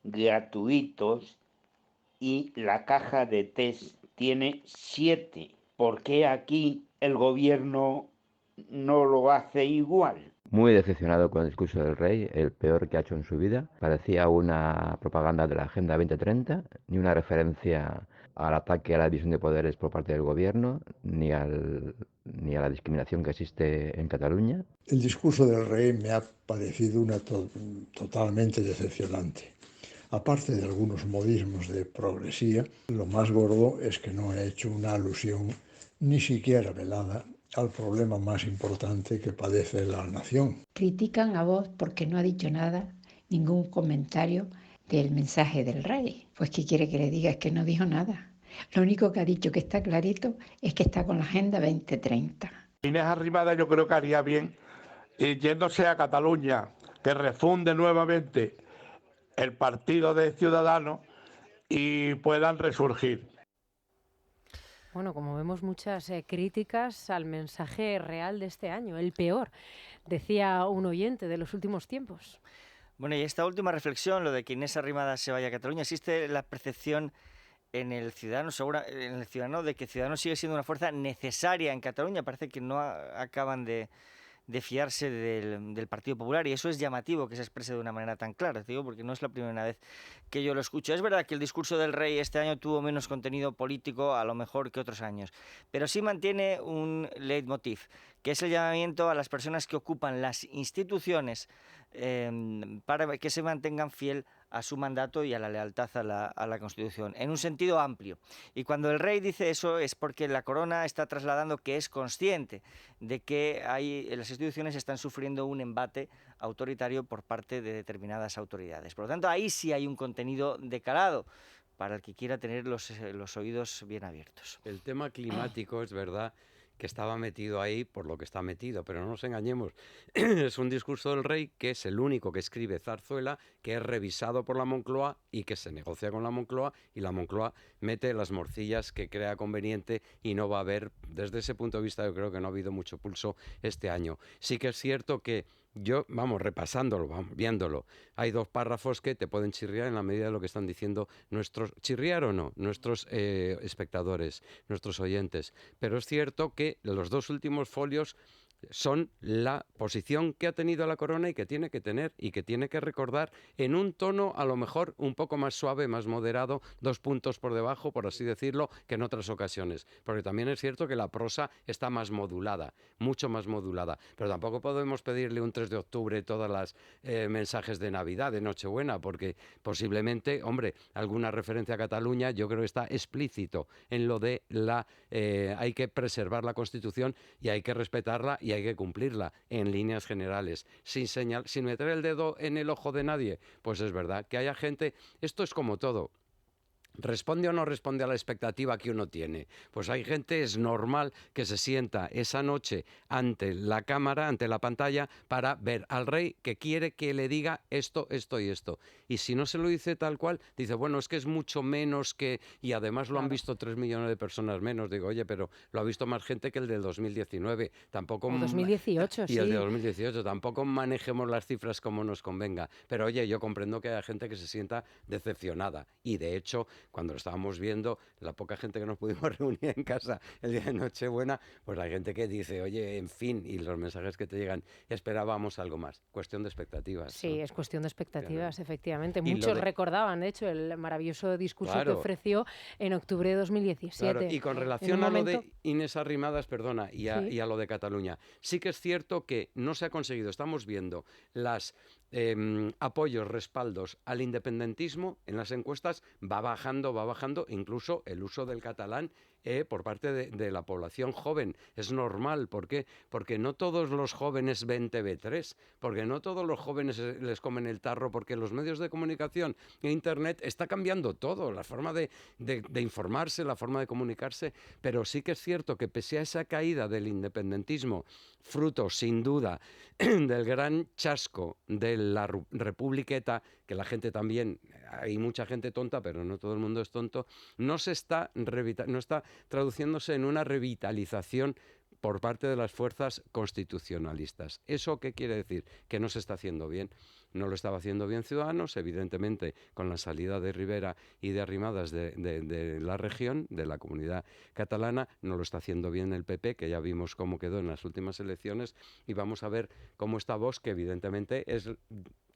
gratuitos y la caja de test tiene 7. ¿Por qué aquí el gobierno no lo hace igual?
Muy decepcionado con el discurso del rey, el peor que ha hecho en su vida. Parecía una propaganda de la Agenda 2030, ni una referencia al ataque a la división de poderes por parte del gobierno, ni a la discriminación que existe en Cataluña.
El discurso del rey me ha parecido totalmente decepcionante. Aparte de algunos modismos de progresía, lo más gordo es que no ha hecho una alusión, ni siquiera velada, al problema más importante que padece la nación.
Critican a Vox porque no ha dicho nada, ningún comentario del mensaje del rey. Pues ¿qué quiere que le diga? Es que no dijo nada. Lo único que ha dicho que está clarito es que está con la Agenda 2030.
Inés Arrimadas yo creo que haría bien yéndose a Cataluña, que refunde nuevamente el partido de Ciudadanos y puedan resurgir.
Bueno, como vemos, muchas críticas al mensaje real de este año, el peor, decía un oyente de los últimos tiempos.
Bueno, y esta última reflexión, lo de que Inés Arrimadas se vaya a Cataluña, existe la percepción en el ciudadano de que Ciudadanos sigue siendo una fuerza necesaria en Cataluña. Parece que no acaban de fiarse del Partido Popular, y eso es llamativo que se exprese de una manera tan clara, digo, porque no es la primera vez que yo lo escucho. Es verdad que el discurso del rey este año tuvo menos contenido político, a lo mejor, que otros años, pero sí mantiene un leitmotiv, que es el llamamiento a las personas que ocupan las instituciones para que se mantengan fiel a su mandato y a la lealtad a la Constitución, en un sentido amplio. Y cuando el rey dice eso es porque la corona está trasladando que es consciente de que las instituciones están sufriendo un embate autoritario por parte de determinadas autoridades. Por lo tanto, ahí sí hay un contenido de calado, para el que quiera tener los oídos bien abiertos.
El tema climático es verdad que estaba metido ahí por lo que está metido, pero no nos engañemos, es un discurso del rey que es el único que escribe Zarzuela, que es revisado por la Moncloa y que se negocia con la Moncloa, y la Moncloa mete las morcillas que crea conveniente, y no va a haber, desde ese punto de vista yo creo que no ha habido mucho pulso este año. Sí que es cierto que repasándolo, viéndolo, hay 2 párrafos que te pueden chirriar en la medida de lo que están diciendo chirriar o no, nuestros espectadores, nuestros oyentes. Pero es cierto que los 2 últimos folios son la posición que ha tenido la corona y que tiene que tener y que tiene que recordar en un tono a lo mejor un poco más suave, más moderado, 2 puntos por debajo, por así decirlo, que en otras ocasiones. Porque también es cierto que la prosa está más modulada, mucho más modulada. Pero tampoco podemos pedirle un 3 de octubre todas las mensajes de Navidad, de Nochebuena, porque posiblemente, alguna referencia a Cataluña yo creo que está explícito en lo de hay que preservar la Constitución y hay que respetarla y hay que cumplirla en líneas generales, sin meter el dedo en el ojo de nadie. Pues es verdad que haya gente, esto es como todo. ¿Responde o no responde a la expectativa que uno tiene? Pues hay gente, es normal que se sienta esa noche ante la cámara, ante la pantalla, para ver al rey que quiere que le diga esto, esto y esto. Y si no se lo dice tal cual, dice, bueno, es que es mucho menos que... Y además lo han visto 3 millones de personas menos. Digo, oye, pero lo ha visto más gente que el del 2019. Tampoco...
El 2018,
y el de 2018. Tampoco manejemos las cifras como nos convenga. Pero oye, yo comprendo que haya gente que se sienta decepcionada. Y de hecho... Cuando lo estábamos viendo, la poca gente que nos pudimos reunir en casa el día de Nochebuena, pues hay gente que dice, oye, en fin, y los mensajes que te llegan, esperábamos algo más. Cuestión de expectativas.
Sí,
¿no?
es cuestión de expectativas, claro. Efectivamente.
Y
muchos recordaban, de hecho, el maravilloso discurso que ofreció en octubre de 2017.
Claro. Y con relación a lo de Inés Arrimadas, perdona, y a lo de Cataluña, sí que es cierto que no se ha conseguido. Estamos viendo las... apoyos, respaldos al independentismo en las encuestas va bajando, incluso el uso del catalán por parte de la población joven. Es normal, ¿por qué? Porque no todos los jóvenes ven TV3, porque no todos los jóvenes les comen el tarro, porque los medios de comunicación e Internet está cambiando todo, la forma de informarse, la forma de comunicarse, pero sí que es cierto que pese a esa caída del independentismo, fruto sin duda del gran chasco de la republiqueta, que la gente también, hay mucha gente tonta, pero no todo el mundo es tonto, no está traduciéndose en una revitalización por parte de las fuerzas constitucionalistas. ¿Eso qué quiere decir? Que no se está haciendo bien. No lo estaba haciendo bien Ciudadanos, evidentemente con la salida de Rivera y de Arrimadas de la región, de la comunidad catalana, no lo está haciendo bien el PP, que ya vimos cómo quedó en las últimas elecciones, y vamos a ver cómo está Vox, que evidentemente es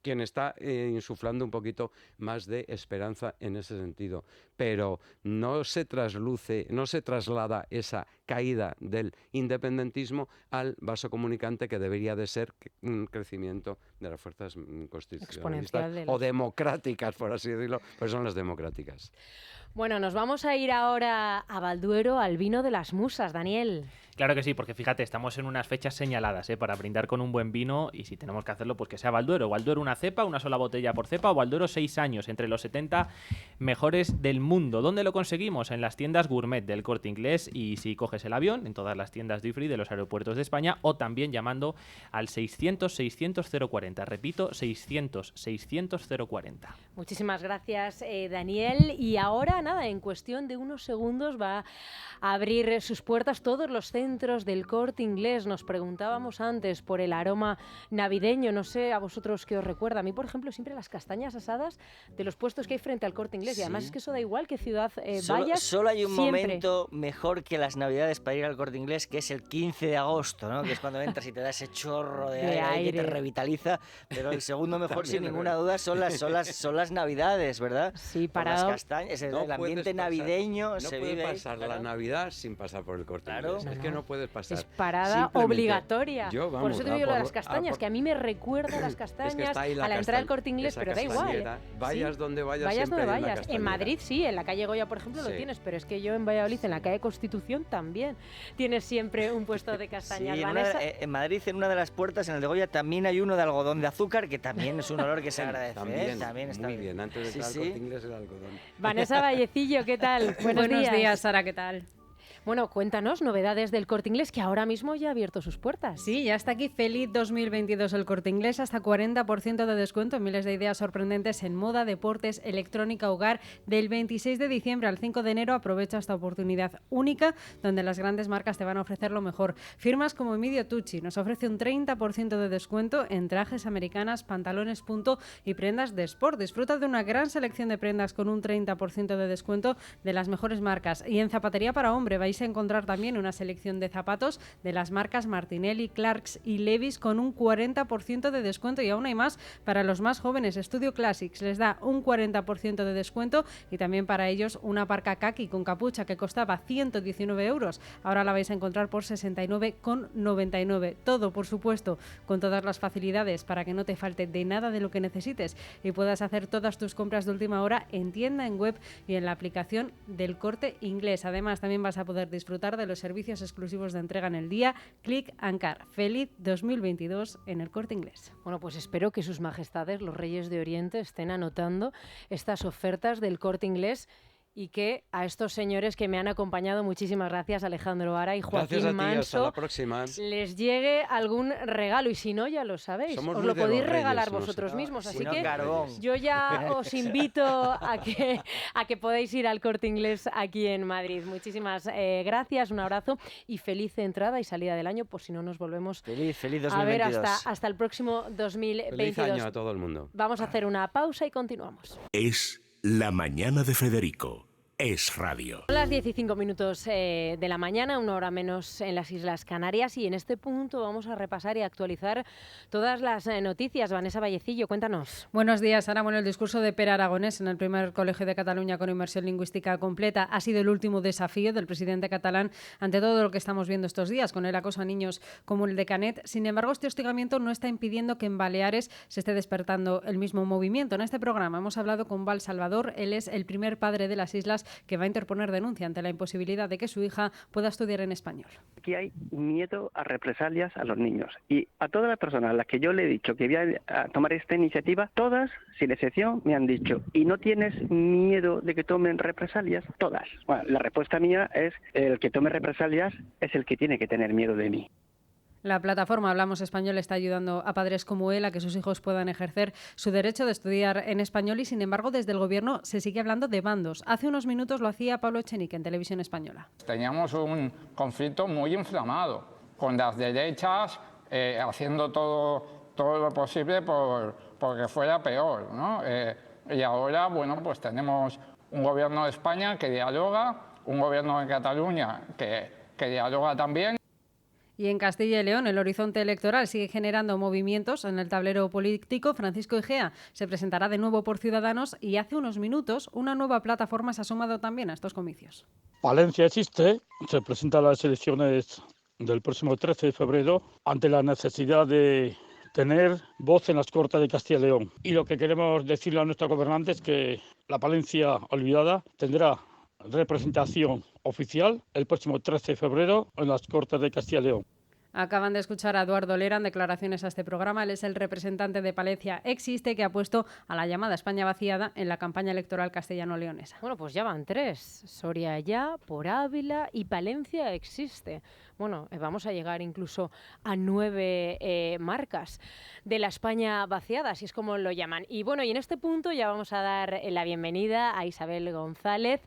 quien está insuflando un poquito más de esperanza en ese sentido. Pero no se traslada esa caída del independentismo al vaso comunicante, que debería de ser un crecimiento de las fuerzas constitucionalistas o democráticas, por así decirlo, pues son las democráticas.
Bueno, nos vamos a ir ahora a Balduero, al vino de las musas, Daniel.
Claro que sí, porque fíjate, estamos en unas fechas señaladas para brindar con un buen vino, y si tenemos que hacerlo, pues que sea Balduero. Balduero una cepa, una sola botella por cepa, o Balduero 6 años, entre los 70 mejores del mundo. ¿Dónde lo conseguimos? En las tiendas Gourmet del Corte Inglés, y si coges el avión, en todas las tiendas Duty Free de los aeropuertos de España, o también llamando al 600-600-040. Repito, 600-600-040.
Muchísimas gracias, Daniel. Y ahora, nada, en cuestión de unos segundos va a abrir sus puertas todos los centros del Corte Inglés. Nos preguntábamos antes por el aroma navideño, no sé a vosotros qué os recuerda. A mí, por ejemplo, siempre las castañas asadas de los puestos que hay frente al Corte Inglés. Sí. Y además es que eso da igual qué ciudad vayas.
Solo hay un
siempre.
momento mejor que las Navidades para ir al Corte Inglés, que es el 15 de agosto, ¿no? Que es cuando entras y te da ese chorro de aire que te revitaliza. Pero el segundo mejor, sin ninguna duda, son las Navidades, ¿verdad?
Sí,
para las castañas, el ambiente navideño.
No puede pasar la Navidad sin pasar por el Corte Inglés. Es que no puedes pasar.
Es parada obligatoria. Por eso te digo lo de las castañas, que a mí me recuerda a las castañas, a la entrada del Corte Inglés, pero da igual.
Vayas donde vayas,
vayas
siempre
donde vayas. En Madrid sí, en la calle Goya, por ejemplo, lo tienes, pero es que yo en Valladolid, en la calle Constitución, también tienes siempre un puesto de castañas.
Sí, en Madrid, en una de las puertas, en el de Goya, también hay uno de algodón de azúcar, que también es un olor que se agradece. También está muy
alguien. Antes de entrar al Corte Inglés el algodón.
Vanessa Vallecillo, ¿qué tal?
Buenos días, Sara, ¿qué tal?
Bueno, cuéntanos novedades del Corte Inglés, que ahora mismo ya ha abierto sus puertas.
Sí, ya está aquí. Feliz 2022 el Corte Inglés, hasta 40% de descuento, miles de ideas sorprendentes en moda, deportes, electrónica, hogar. Del 26 de diciembre al 5 de enero aprovecha esta oportunidad única donde las grandes marcas te van a ofrecer lo mejor. Firmas como Emilio Tucci nos ofrece un 30% de descuento en trajes americanas, pantalones punto y prendas de sport. Disfruta de una gran selección de prendas con un 30% de descuento de las mejores marcas. Y en zapatería para hombre vais a encontrar también una selección de zapatos de las marcas Martinelli, Clarks y Levi's con un 40% de descuento, y aún hay más para los más jóvenes. Studio Classics les da un 40% de descuento, y también para ellos una parca kaki con capucha que costaba 119 euros. Ahora la vais a encontrar por 69,99. Todo, por supuesto, con todas las facilidades para que no te falte de nada de lo que necesites y puedas hacer todas tus compras de última hora en tienda, en web y en la aplicación del Corte Inglés. Además, también vas a poder disfrutar de los servicios exclusivos de entrega en el día, Click and Car. Feliz 2022 en el Corte Inglés.
Bueno, pues espero que sus majestades, los reyes de Oriente, estén anotando estas ofertas del Corte Inglés y que a estos señores que me han acompañado, muchísimas gracias, Alejandro Vara y Joaquín Manso,
hasta la próxima.
Les llegue algún regalo, y si no, ya lo sabéis, os lo podéis regalar vosotros mismos, así que yo ya os invito a que podáis ir al Corte Inglés aquí en Madrid. Muchísimas gracias, un abrazo y feliz entrada y salida del año, por si no nos volvemos
feliz 2022.
A ver hasta el próximo 2022.
Feliz año a todo el mundo.
Vamos a hacer una pausa y continuamos.
Es La Mañana de Federico. Es Radio.
Son las 15 de la mañana, una hora menos en las Islas Canarias, y en este punto vamos a repasar y actualizar todas las noticias. Vanessa Vallecillo, cuéntanos.
Buenos días, Sara. Bueno, el discurso de Pere Aragonés en el primer colegio de Cataluña con inmersión lingüística completa ha sido el último desafío del presidente catalán ante todo lo que estamos viendo estos días con el acoso a niños como el de Canet. Sin embargo, este hostigamiento no está impidiendo que en Baleares se esté despertando el mismo movimiento. En este programa hemos hablado con Val Salvador. Él es el primer padre de las islas que va a interponer denuncia ante la imposibilidad de que su hija pueda estudiar en español.
Aquí hay miedo a represalias a los niños, y a todas las personas a las que yo le he dicho que voy a tomar esta iniciativa, todas, sin excepción, me han dicho: ¿y no tienes miedo de que tomen represalias? Todas. Bueno, la respuesta mía es: el que tome represalias es el que tiene que tener miedo de mí.
La plataforma Hablamos Español está ayudando a padres como él a que sus hijos puedan ejercer su derecho de estudiar en español, y sin embargo desde el gobierno se sigue hablando de bandos. Hace unos minutos lo hacía Pablo Echenique en Televisión Española.
Teníamos un conflicto muy inflamado, con las derechas haciendo todo lo posible porque fuera peor, ¿no? Y ahora, bueno, pues tenemos un gobierno de España que dialoga, un gobierno de Cataluña que dialoga también.
Y en Castilla y León el horizonte electoral sigue generando movimientos en el tablero político. Francisco Egea se presentará de nuevo por Ciudadanos, y hace unos minutos una nueva plataforma se ha sumado también a estos comicios.
Palencia existe, se presenta a las elecciones del próximo 13 de febrero ante la necesidad de tener voz en las Cortes de Castilla y León. Y lo que queremos decirle a nuestros gobernantes es que la Palencia olvidada tendrá representación oficial el próximo 13 de febrero en las Cortes de Castilla y León.
Acaban de escuchar a Eduardo Lera en declaraciones a este programa. Él es el representante de Palencia Existe, que ha puesto a la llamada España vaciada en la campaña electoral castellano-leonesa.
Bueno, pues ya van 3. Soria ya, por Ávila, y Palencia Existe. Bueno, vamos a llegar incluso a 9 marcas de la España vaciada, así es como lo llaman. Y bueno, y en este punto ya vamos a dar la bienvenida a Isabel González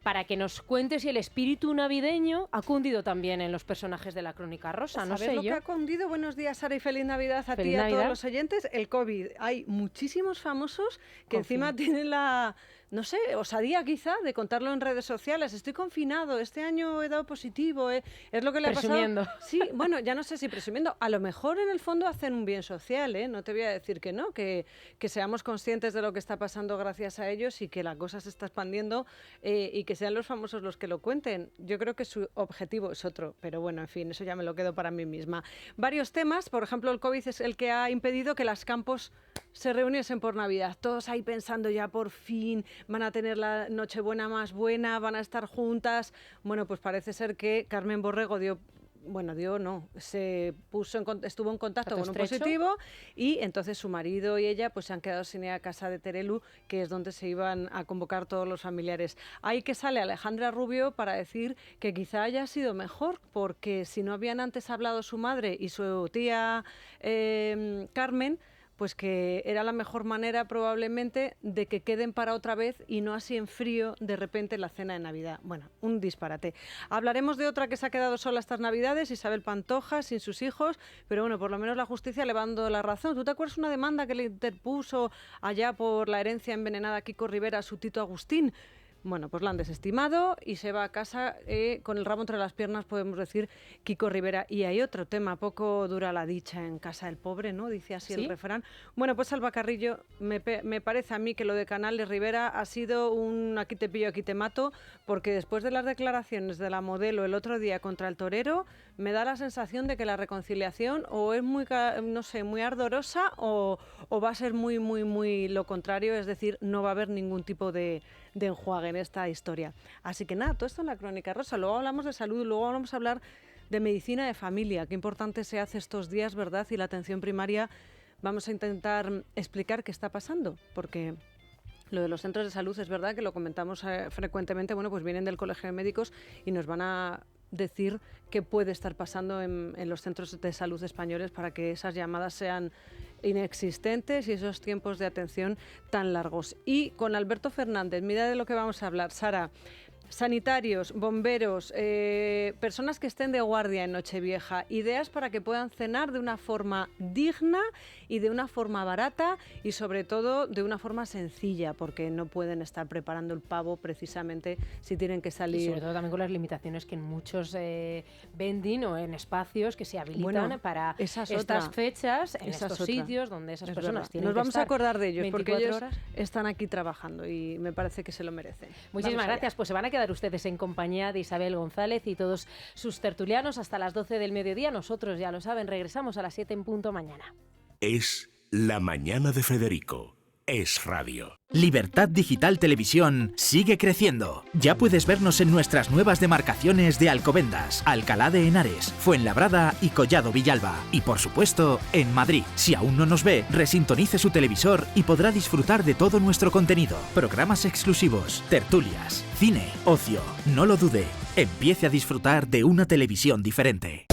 para que nos cuente si el espíritu navideño ha cundido también en los personajes de la Crónica Rosa. No sé
lo que ha cundido. Buenos días, Sara, y feliz Navidad a ti y a todos los oyentes. El COVID. Hay muchísimos famosos que encima tienen la, no sé, osadía quizá de contarlo en redes sociales. Estoy confinado, este año he dado positivo, es lo que le ha
presumiendo.
pasado. Sí, bueno, ya no sé si presumiendo. A lo mejor en el fondo hacen un bien social, ¿eh? No te voy a decir que no, que seamos conscientes de lo que está pasando gracias a ellos y que la cosa se está expandiendo y que sean los famosos los que lo cuenten. Yo creo que su objetivo es otro, pero bueno, en fin, eso ya me lo quedo para mí misma. Varios temas, por ejemplo, el COVID es el que ha impedido que las campos se reuniesen por Navidad. Todos ahí pensando ya por fin van a tener la Nochebuena más buena, van a estar juntas. Bueno, pues parece ser que Carmen Borrego dio estuvo en contacto con un
estrecho.
positivo, y entonces su marido y ella pues se han quedado sin ir a casa de Terelu, que es donde se iban a convocar todos los familiares. Ahí que sale Alejandra Rubio para decir que quizá haya sido mejor, porque si no habían antes hablado su madre y su tía Carmen, pues que era la mejor manera probablemente de que queden para otra vez y no así en frío de repente la cena de Navidad. Bueno, un disparate. Hablaremos de otra que se ha quedado sola estas Navidades, Isabel Pantoja, sin sus hijos, pero bueno, por lo menos la justicia le va dando la razón. ¿Tú te acuerdas una demanda que le interpuso allá por la herencia envenenada a Kiko Rivera a su Tito Agustín? Bueno, pues la han desestimado y se va a casa con el rabo entre las piernas, podemos decir, Kiko Rivera. Y hay otro tema, poco dura la dicha en casa del pobre, ¿no? Dice así el refrán. Bueno, pues Alba Carrillo, me parece a mí que lo de Canales Rivera ha sido un aquí te pillo, aquí te mato, porque después de las declaraciones de la modelo el otro día contra el torero, me da la sensación de que la reconciliación o es muy, no sé, muy ardorosa o va a ser muy, muy, muy lo contrario, es decir, no va a haber ningún tipo de enjuague en esta historia. Así que nada, todo esto en la Crónica Rosa. Luego hablamos de salud, luego vamos a hablar de medicina de familia, qué importante se hace estos días, ¿verdad? Y la atención primaria, vamos a intentar explicar qué está pasando, porque lo de los centros de salud es verdad que lo comentamos frecuentemente, bueno, pues vienen del Colegio de Médicos y nos van a decir qué puede estar pasando en los centros de salud españoles para que esas llamadas sean inexistentes y esos tiempos de atención tan largos. Y con Alberto Fernández, mira de lo que vamos a hablar, Sara. Sanitarios, bomberos, personas que estén de guardia en Nochevieja, ideas para que puedan cenar de una forma digna y de una forma barata y sobre todo de una forma sencilla, porque no pueden estar preparando el pavo precisamente si tienen que salir.
Y sobre todo también con las limitaciones que en muchos vending o en espacios que se habilitan para estas fechas, en estos sitios donde esas personas tienen
Nos
que
vamos
estar
a acordar de ellos porque ellos
horas.
Están aquí trabajando y me parece que se lo merecen.
Muchísimas gracias. Pues se van a quedar ustedes en compañía de Isabel González y todos sus tertulianos hasta las 12 del mediodía. Nosotros, ya lo saben, regresamos a las 7 en punto mañana.
Es La Mañana de Federico. Es radio.
Libertad Digital Televisión sigue creciendo. Ya puedes vernos en nuestras nuevas demarcaciones de Alcobendas, Alcalá de Henares, Fuenlabrada y Collado Villalba. Y por supuesto, en Madrid. Si aún no nos ve, resintonice su televisor y podrá disfrutar de todo nuestro contenido. Programas exclusivos, tertulias, cine, ocio. No lo dude. Empiece a disfrutar de una televisión diferente.